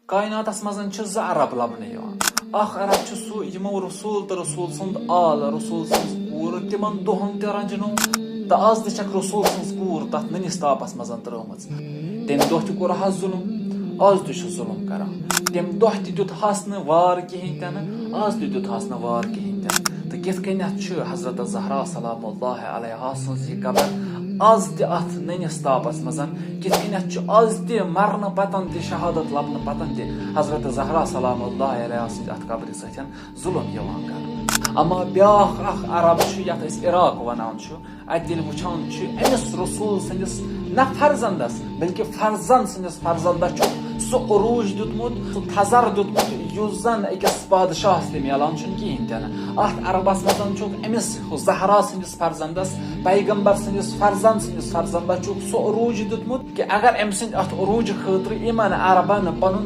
कायनातस मजन छ ज अरब लबने यवान अख अरब छ सु यमो रसूल तो रसूल सुंद आल रसूल सुंद कूर तिमन दोहन ते रंजनो त आज त छक रसूल सुंद कूर तत ननिस तापस मजन तरमज तेम दोह त कोर हा जुल्म आज त छ जुल्म करा तेम दोह त दुत हास न वार कहीं तन आज त दुत हास न वार कहीं तन त कित कन्या छ हजरत ज़हरा सलामुल्लाह अलैहा सुंद कबर आज त अथ ननिस तापस मजन कित कन्या छ आज त मरन पतन त शहादत लबन पतन त हजरत ज़हरा सलामुल्लाह अलैहा सुंद अथ कबर सचन जुल्म यवान कर अमा ब्याख अख अरब छ यथ इस इराक वनान छ अदिल वुछान छ एमस रसूल सन्दस न फरजंदस बल्कि फरजंद सन्दस फरजंदा छ सो उरूज दुतमुत सो थजर दुतमुत युजन एकस बादशाह से मिलान छ कहीं तन अथ अरबस मजन छ एमस ज़हरा सन्दस फरजंदस पैगंबर सन्दस फरजंदा छ सो उरूज दुतमुत कि अगर एम सद अथ उरूज खतर ईमान अरबन पनुन